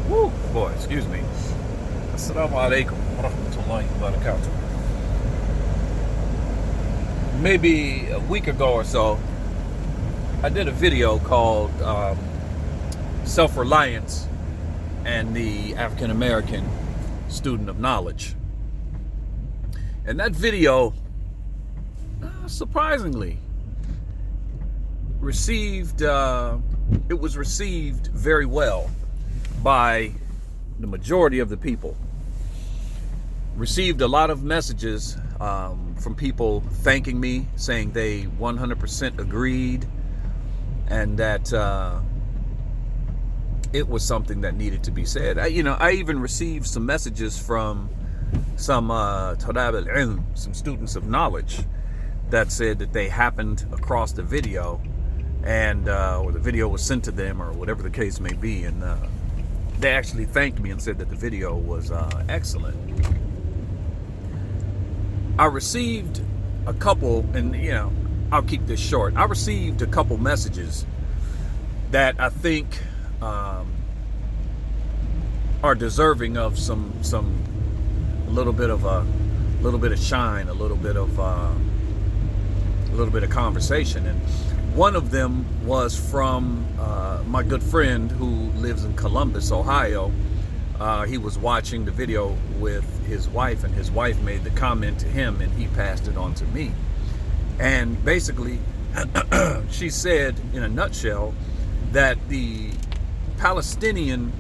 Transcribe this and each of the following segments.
Woo, boy, excuse me. Assalamu alaikum wa rahmatullahi wa barakatuh. Maybe a week ago or so, I did a video called Self-Reliance and the African American Student of Knowledge. And that video, surprisingly, it was received very well by the majority of the people. Received a lot of messages from people thanking me, saying they 100% agreed, and that it was something that needed to be said. I even received some messages from some Talab al-Ilm, some students of knowledge, that said that they happened across the video, and or the video was sent to them, or whatever the case may be, and they actually thanked me and said that the video was excellent. I received a couple, and I'll keep this short. I received a couple messages that I think are deserving of some a little bit of shine, a little bit of conversation. And one of them was from my good friend who lives in Columbus, Ohio. He was watching the video with his wife, and his wife made the comment to him, and he passed it on to me. And basically, she said, in a nutshell, that the Palestinian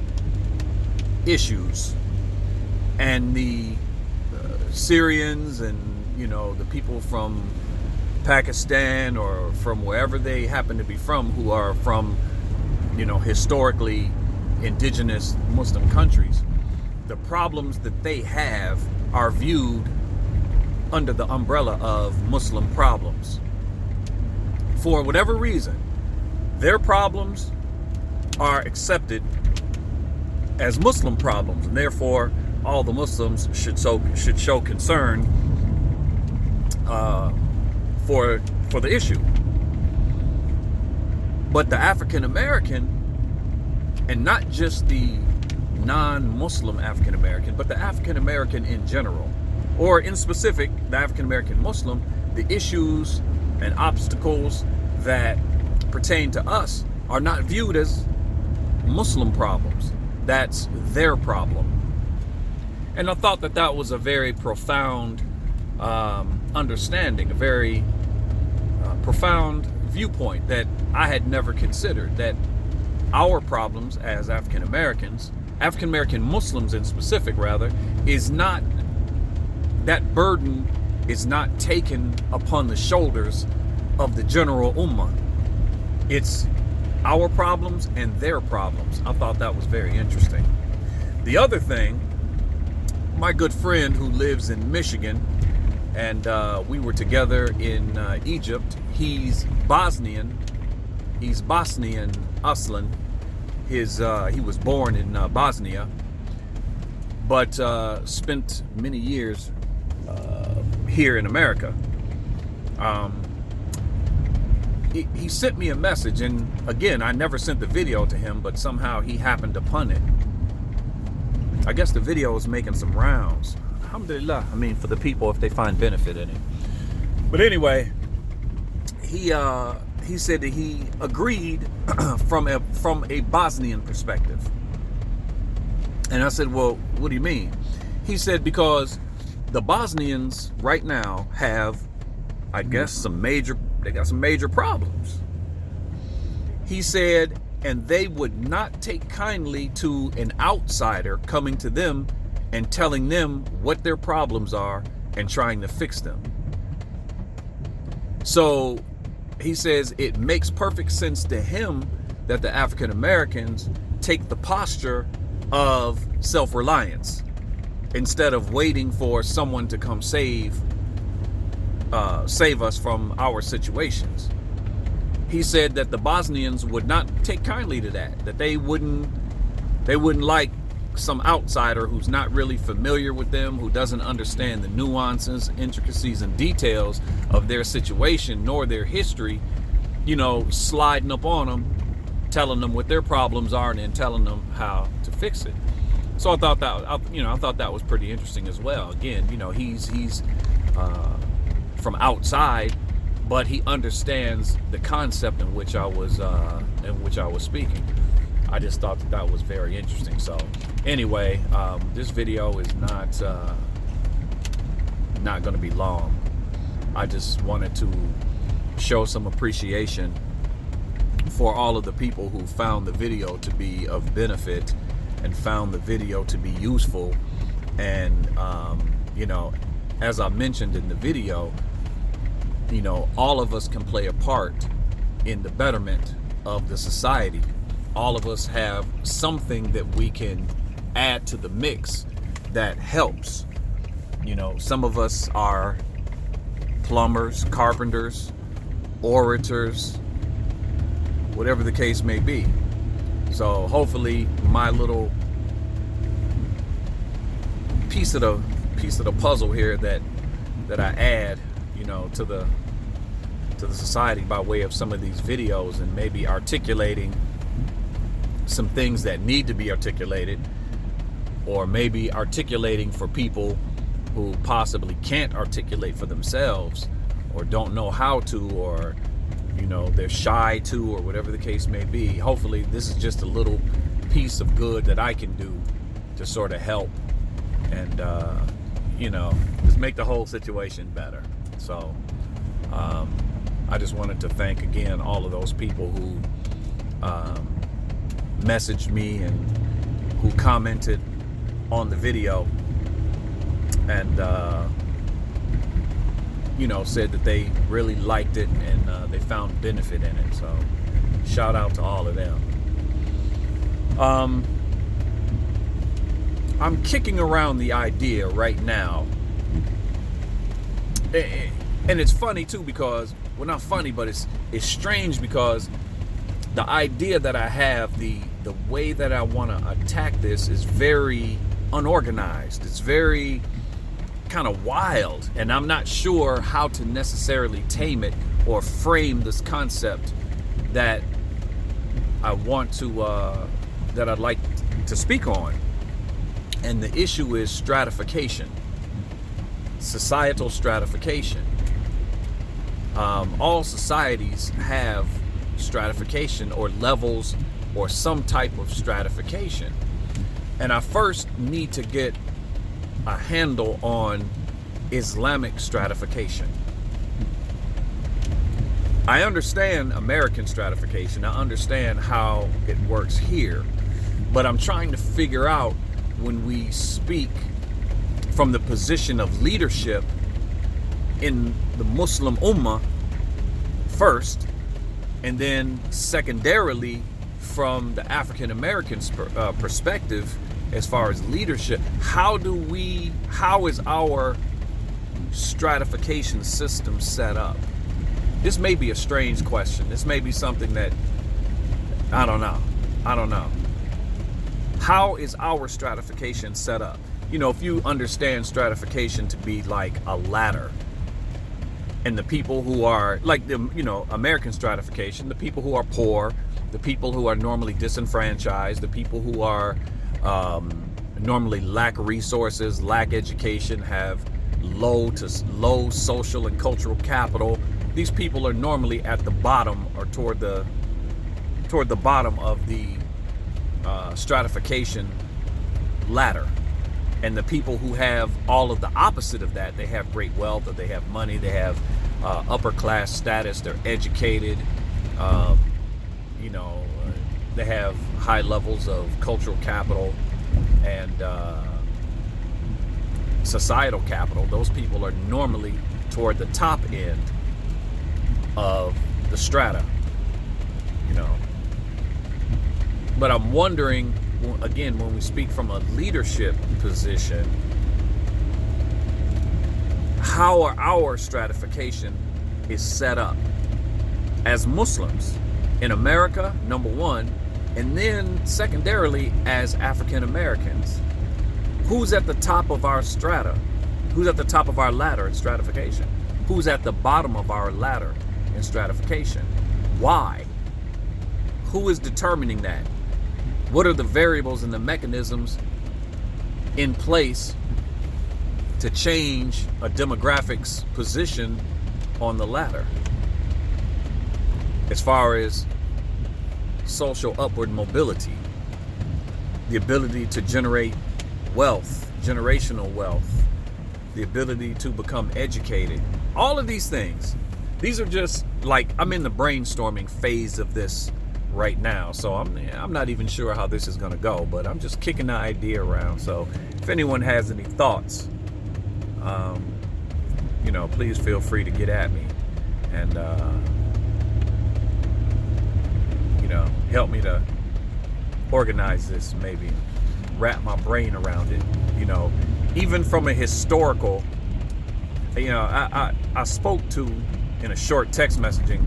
issues and the Syrians and the people from Pakistan or from wherever they happen to be from, who are from historically indigenous Muslim countries, the problems that they have are viewed under the umbrella of Muslim problems. For whatever reason, their problems are accepted as Muslim problems, and therefore all the Muslims should show concern for the issue. But the African American, and not just the non-Muslim African American, but the African American in general, or in specific the African American Muslim, the issues and obstacles that pertain to us are not viewed as Muslim problems. That's their problem. And I thought that that was a very profound understanding, a very profound viewpoint that I had never considered, that our problems as African Americans, African American Muslims in specific rather, is not, that burden is not taken upon the shoulders of the general ummah. It's our problems and their problems. I thought that was very interesting. The other thing, my good friend who lives in Michigan, and we were together in Egypt. He's Bosnian. He's Bosnian Aslan. He was born in Bosnia, but spent many years here in America. He sent me a message, and again, I never sent the video to him, but somehow he happened upon it. I guess the video was making some rounds. Alhamdulillah. I mean, for the people, if they find benefit in it. But anyway, he said that he agreed from a Bosnian perspective. And I said, well, what do you mean? He said, because the Bosnians right now have, I guess, they got some major problems. He said, and they would not take kindly to an outsider coming to them and telling them what their problems are and trying to fix them. So he says it makes perfect sense to him that the African Americans take the posture of self-reliance instead of waiting for someone to come save us from our situations. He said that the Bosnians would not take kindly to that they wouldn't like some outsider who's not really familiar with them, who doesn't understand the nuances, intricacies, and details of their situation nor their history, sliding up on them telling them what their problems are and then telling them how to fix it. So I thought that was pretty interesting as well. Again, he's from outside, but he understands the concept in which I was speaking. I just thought that was very interesting. So anyway, this video is not going to be long. I just wanted to show some appreciation for all of the people who found the video to be of benefit and found the video to be useful. And as I mentioned in the video, all of us can play a part in the betterment of the society. All of us have something that we can add to the mix that helps. Some of us are plumbers, carpenters, orators, whatever the case may be. So hopefully my little piece of the puzzle here that I add, to the society by way of some of these videos, and maybe articulating some things that need to be articulated, or maybe articulating for people who possibly can't articulate for themselves, or don't know how to, or they're shy to, or whatever the case may be. Hopefully this is just a little piece of good that I can do to sort of help and just make the whole situation better. So I just wanted to thank again all of those people who messaged me and who commented on the video and said that they really liked it and they found benefit in it. So shout out to all of them. I'm kicking around the idea right now, and it's funny too, because, well, not funny, but it's strange, because the idea that I have, the way that I want to attack this is very unorganized. It's very kind of wild, and I'm not sure how to necessarily tame it or frame this concept that I want to that I'd like to speak on. And the issue is stratification, societal stratification. All societies have stratification, or levels, or some type of stratification. And I first need to get a handle on Islamic stratification. I understand American stratification. I understand how it works here. But I'm trying to figure out, when we speak from the position of leadership in the Muslim Ummah first, and then secondarily from the African American perspective as far as leadership, how is our stratification system set up? This may be a strange question. This may be something that I don't know. How is our stratification set up? If you understand stratification to be like a ladder, and the people who are like the American stratification, the people who are poor, the people who are normally disenfranchised, the people who are normally lack resources, lack education, have low social and cultural capital. These people are normally at the bottom, or toward the bottom of the stratification ladder. And the people who have all of the opposite of that, they have great wealth, or they have money, they have upper class status, they're educated, they have high levels of cultural capital and societal capital. Those people are normally toward the top end of the strata, But I'm wondering, again, when we speak from a leadership position, how our stratification is set up as Muslims in America, number one, and then secondarily as African Americans. Who's at the top of our strata? Who's at the top of our ladder in stratification? Who's at the bottom of our ladder in stratification? Why? Who is determining that? What are the variables and the mechanisms in place to change a demographic's position on the ladder as far as social upward mobility, the ability to generate wealth, generational wealth, the ability to become educated, all of these things. These are just like, I'm in the brainstorming phase of this right now, so I'm not even sure how this is going to go, but I'm just kicking the idea around. So if anyone has any thoughts, please feel free to get at me and help me to organize this, maybe wrap my brain around it. Even from a historical, I spoke to, in a short text messaging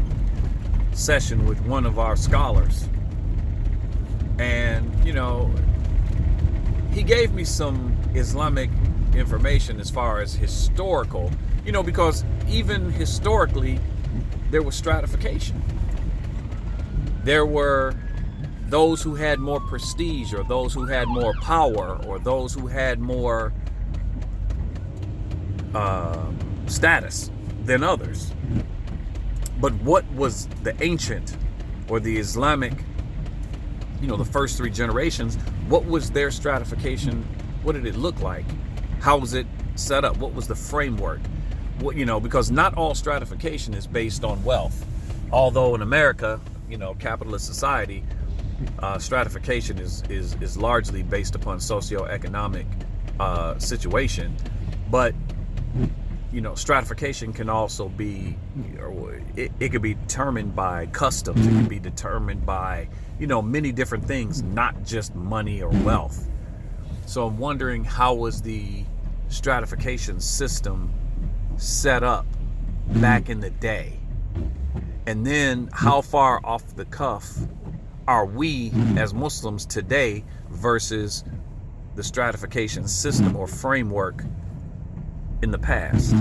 session with one of our scholars, and he gave me some Islamic information as far as historical, because even historically there was stratification. There were those who had more prestige, or those who had more power, or those who had more status than others. But what was the ancient or the Islamic, the first three generations, what was their stratification? What did it look like? How was it set up? What was the framework? Because not all stratification is based on wealth. Although in America, capitalist society, stratification is largely based upon socioeconomic situation. But stratification can also be, it could be determined by customs. It can be determined by, many different things, not just money or wealth. So I'm wondering, how was the stratification system set up back in the day? And then how far off the cuff are we as Muslims today versus the stratification system or framework in the past?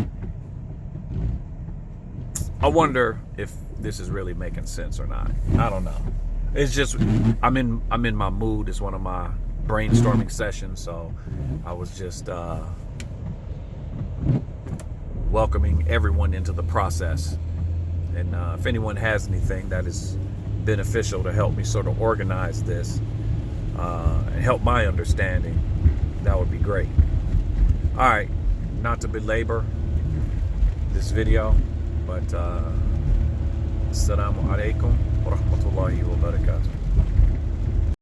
I wonder if this is really making sense or not. I don't know. It's just, I'm in my mood. It's one of my brainstorming sessions, so I was just welcoming everyone into the process. And if anyone has anything that is beneficial to help me sort of organize this and help my understanding, that would be great. All right, not to belabor this video, but assalamu alaikum wa rahmatullahi wa barakatuh.